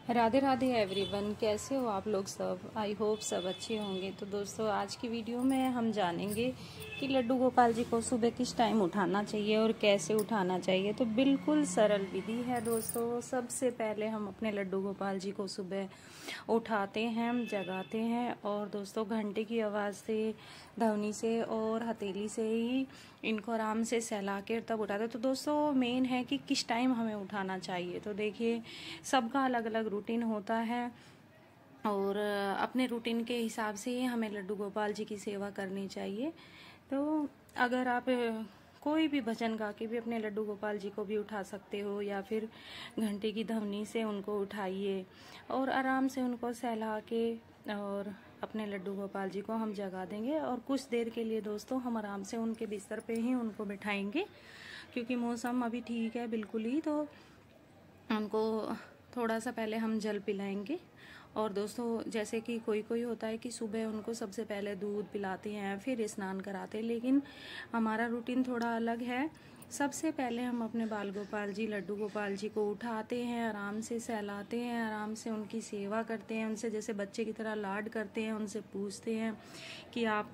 Radhe Radhe everyone, कैसे हो आप लोग सब। आई होप सब अच्छे होंगे। तो दोस्तों, आज की वीडियो में हम जानेंगे कि लड्डू गोपाल जी को सुबह किस टाइम उठाना चाहिए और कैसे उठाना चाहिए। तो बिल्कुल सरल विधि है दोस्तों। सबसे पहले हम अपने लड्डू गोपाल जी को सुबह उठाते हैं, जगाते हैं और दोस्तों घंटे की आवाज़ से, ध्वनि से और हथेली से ही इनको आराम से सहला के तब उठाते हैं। तो दोस्तों मेन है कि किस टाइम हमें उठाना चाहिए। तो देखिए, सबका अलग अलग रूटीन होता है और अपने रूटीन के हिसाब से ही हमें लड्डू गोपाल जी की सेवा करनी चाहिए। तो अगर आप कोई भी भजन गा के भी अपने लड्डू गोपाल जी को भी उठा सकते हो या फिर घंटे की ध्वनि से उनको उठाइए और आराम से उनको सहला के और अपने लड्डू गोपाल जी को हम जगा देंगे। और कुछ देर के लिए दोस्तों हम आराम से उनके बिस्तर पे ही उनको बिठाएंगे, क्योंकि मौसम अभी ठीक है बिल्कुल ही। तो उनको थोड़ा सा पहले हम जल पिलाएंगे। और दोस्तों जैसे कि कोई कोई होता है कि सुबह उनको सबसे पहले दूध पिलाते हैं फिर स्नान कराते हैं, लेकिन हमारा रूटीन थोड़ा अलग है। सबसे पहले हम अपने बाल गोपाल जी, लड्डू गोपाल जी को उठाते हैं, आराम से सहलाते हैं, आराम से उनकी सेवा करते हैं, उनसे जैसे बच्चे की तरह लाड करते हैं, उनसे पूछते हैं कि आप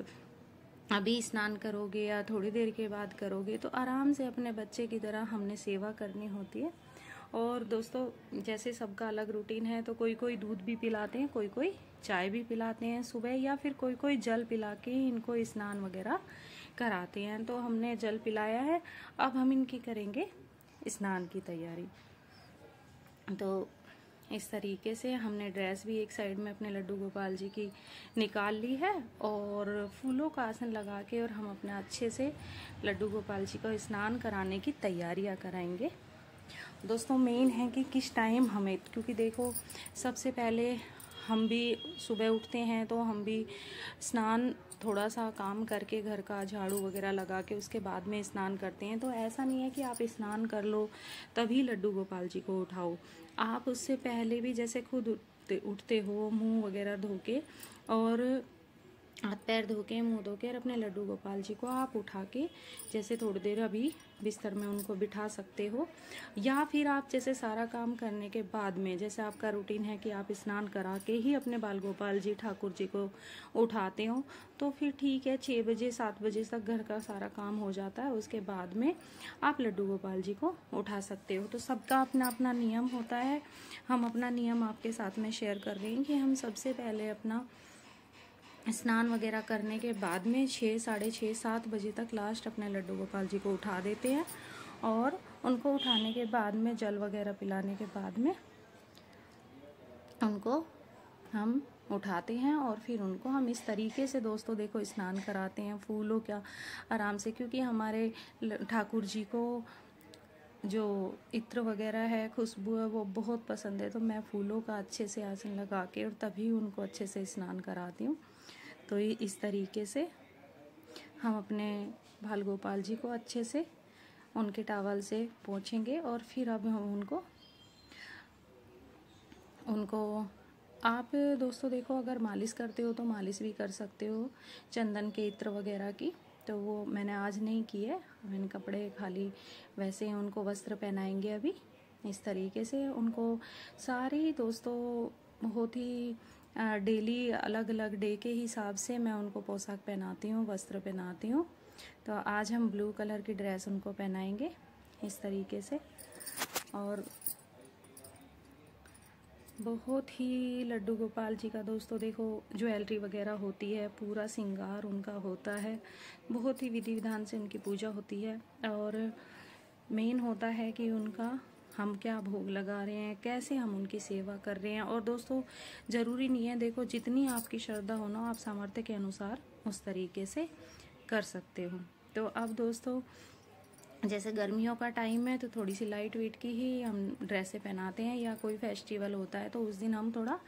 अभी स्नान करोगे या थोड़ी देर के बाद करोगे। तो आराम से अपने बच्चे की तरह हमने सेवा करनी होती है। और दोस्तों जैसे सबका अलग रूटीन है, तो कोई कोई दूध भी पिलाते हैं, कोई कोई चाय भी पिलाते हैं सुबह, या फिर कोई कोई जल पिला के इनको स्नान वगैरह कराते हैं। तो हमने जल पिलाया है, अब हम इनकी करेंगे स्नान की तैयारी। तो इस तरीके से हमने ड्रेस भी एक साइड में अपने लड्डू गोपाल जी की निकाल ली है और फूलों का आसन लगा के और हम अपने अच्छे से लड्डू गोपाल जी को स्नान कराने की तैयारियां कराएंगे। दोस्तों मेन है कि किस टाइम हमें, क्योंकि देखो सबसे पहले हम भी सुबह उठते हैं तो हम भी स्नान थोड़ा सा काम करके घर का झाड़ू वगैरह लगा के उसके बाद में स्नान करते हैं। तो ऐसा नहीं है कि आप स्नान कर लो तभी लड्डू गोपाल जी को उठाओ। आप उससे पहले भी जैसे खुद उठते हो, मुंह वगैरह धो के और हाथ पैर धो के, मुँह धो के और अपने लड्डू गोपाल जी को आप उठा के जैसे थोड़ी देर अभी बिस्तर में उनको बिठा सकते हो। या फिर आप जैसे सारा काम करने के बाद में, जैसे आपका रूटीन है कि आप स्नान करा के ही अपने बाल गोपाल जी, ठाकुर जी को उठाते हो, तो फिर ठीक है, 6 बजे 7 बजे तक घर का सारा काम हो जाता है। उसके बाद में आप लड्डू गोपाल जी को उठा सकते हो। तो सबका अपना अपना नियम होता है। हम अपना नियम आपके साथ में शेयर कर रहे हैं कि हम सबसे पहले अपना स्नान वगैरह करने के बाद में 6, साढ़े 6, 7 बजे तक लास्ट अपने लड्डू गोपाल जी को उठा देते हैं। और उनको उठाने के बाद में जल वगैरह पिलाने के बाद में उनको हम उठाते हैं और फिर उनको हम इस तरीके से दोस्तों देखो स्नान कराते हैं फूलों का आराम से, क्योंकि हमारे ठाकुर जी को जो इत्र वगैरह है, खुशबू है, वो बहुत पसंद है। तो मैं फूलों का अच्छे से आसन लगा के और तभी उनको अच्छे से स्नान कराती हूँ। तो इस तरीके से हम अपने बाल गोपाल जी को अच्छे से उनके टॉवल से पोंछेंगे और फिर अब हम उनको आप दोस्तों देखो, अगर मालिश करते हो तो मालिश भी कर सकते हो चंदन के इत्र वगैरह की। तो वो मैंने आज नहीं की है, मैंने कपड़े खाली वैसे ही उनको वस्त्र पहनाएंगे अभी। इस तरीके से उनको सारी दोस्तों बहुत ही डेली अलग अलग डे के हिसाब से मैं उनको पोशाक पहनाती हूँ, वस्त्र पहनाती हूँ। तो आज हम ब्लू कलर की ड्रेस उनको पहनाएंगे इस तरीके से। और बहुत ही लड्डू गोपाल जी का दोस्तों देखो ज्वेलरी वगैरह होती है, पूरा श्रृंगार उनका होता है, बहुत ही विधि विधान से उनकी पूजा होती है। और मेन होता है कि उनका हम क्या भोग लगा रहे हैं, कैसे हम उनकी सेवा कर रहे हैं। और दोस्तों ज़रूरी नहीं है, देखो जितनी आपकी श्रद्धा हो ना, आप सामर्थ्य के अनुसार उस तरीके से कर सकते हो। तो अब दोस्तों जैसे गर्मियों का टाइम है तो थोड़ी सी लाइट वेट की ही हम ड्रेसें पहनाते हैं, या कोई फेस्टिवल होता है तो उस दिन हम थोड़ा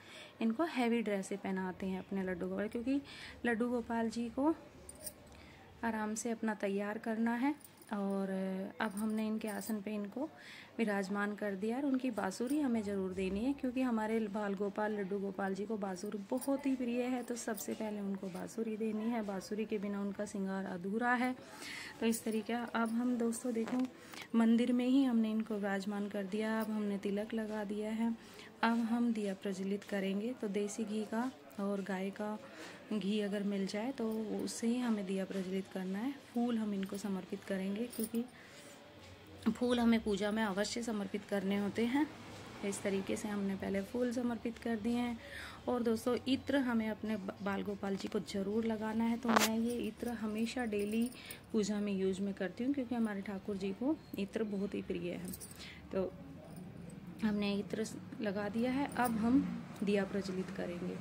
इनको हैवी ड्रेसें पहनाते हैं अपने लड्डू गोपाल, क्योंकि लड्डू गोपाल जी को आराम से अपना तैयार करना है। और अब हमने इनके आसन पे इनको विराजमान कर दिया। और उनकी बांसुरी हमें ज़रूर देनी है, क्योंकि हमारे बाल गोपाल लड्डू गोपाल जी को बांसुरी बहुत ही प्रिय है। तो सबसे पहले उनको बांसुरी देनी है, बांसुरी के बिना उनका श्रृंगार अधूरा है। तो इस तरीके अब हम दोस्तों देखो मंदिर में ही हमने इनको विराजमान कर दिया। अब हमने तिलक लगा दिया है अब हम दिया प्रज्वलित करेंगे। तो देसी घी का और गाय का घी अगर मिल जाए तो उससे ही हमें दिया प्रज्वलित करना है। फूल हम इनको समर्पित करेंगे, क्योंकि फूल हमें पूजा में अवश्य समर्पित करने होते हैं। इस तरीके से हमने पहले फूल समर्पित कर दिए हैं। और दोस्तों, इत्र हमें अपने बाल गोपाल जी को ज़रूर लगाना है। तो मैं ये इत्र हमेशा डेली पूजा में यूज में करती हूँ, क्योंकि हमारे ठाकुर जी को इत्र बहुत ही प्रिय है। तो हमने इत्र लगा दिया है। अब हम दिया प्रज्वलित करेंगे।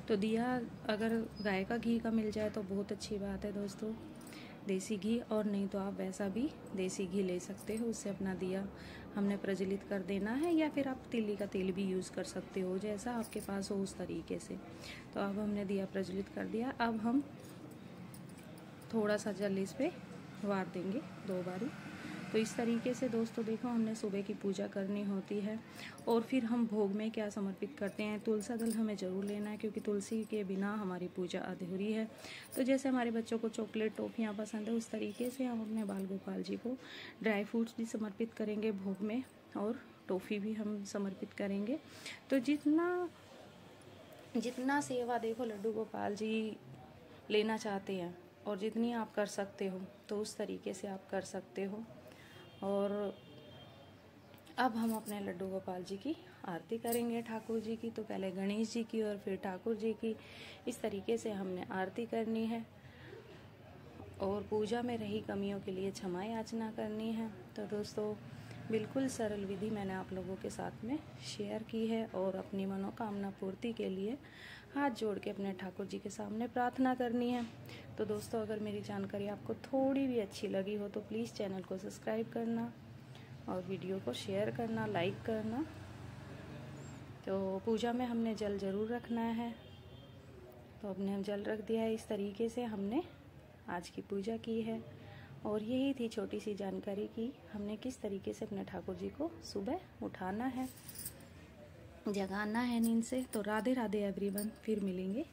तो दिया अगर गाय का घी का मिल जाए तो बहुत अच्छी बात है दोस्तों, देसी घी, और नहीं तो आप वैसा भी देसी घी ले सकते हो, उससे अपना दिया हमने प्रज्वलित कर देना है। या फिर आप तिल्ली का तेल भी यूज़ कर सकते हो, जैसा आपके पास हो उस तरीके से। तो अब हमने दिया प्रज्वलित कर दिया। अब हम थोड़ा सा जल इस पे वार देंगे 2 बारी। तो इस तरीके से दोस्तों देखो, हमने सुबह की पूजा करनी होती है। और फिर हम भोग में क्या समर्पित करते हैं, तुलसी दल हमें ज़रूर लेना है, क्योंकि तुलसी के बिना हमारी पूजा अधूरी है। तो जैसे हमारे बच्चों को चॉकलेट टॉफियाँ पसंद है, उस तरीके से हम अपने बाल गोपाल जी को ड्राई फ्रूट्स भी समर्पित करेंगे भोग में, और टॉफ़ी भी हम समर्पित करेंगे। तो जितना सेवा देखो लड्डू गोपाल जी लेना चाहते हैं, और जितनी आप कर सकते हो, तो उस तरीके से आप कर सकते हो। और अब हम अपने लड्डू गोपाल जी की आरती करेंगे ठाकुर जी की। तो पहले गणेश जी की और फिर ठाकुर जी की, इस तरीके से हमने आरती करनी है। और पूजा में रही कमियों के लिए क्षमा याचना करनी है। तो दोस्तों, बिल्कुल सरल विधि मैंने आप लोगों के साथ में शेयर की है। और अपनी मनोकामना पूर्ति के लिए हाथ जोड़ के अपने ठाकुर जी के सामने प्रार्थना करनी है। तो दोस्तों, अगर मेरी जानकारी आपको थोड़ी भी अच्छी लगी हो तो प्लीज़ चैनल को सब्सक्राइब करना और वीडियो को शेयर करना, लाइक करना। तो पूजा में हमने जल ज़रूर रखना है। तो हमने जल रख दिया है। इस तरीके से हमने आज की पूजा की है। और यही थी छोटी सी जानकारी कि हमने किस तरीके से अपने ठाकुर जी को सुबह उठाना है, जगाना है नींद से। तो राधे राधे एवरीवन, फिर मिलेंगे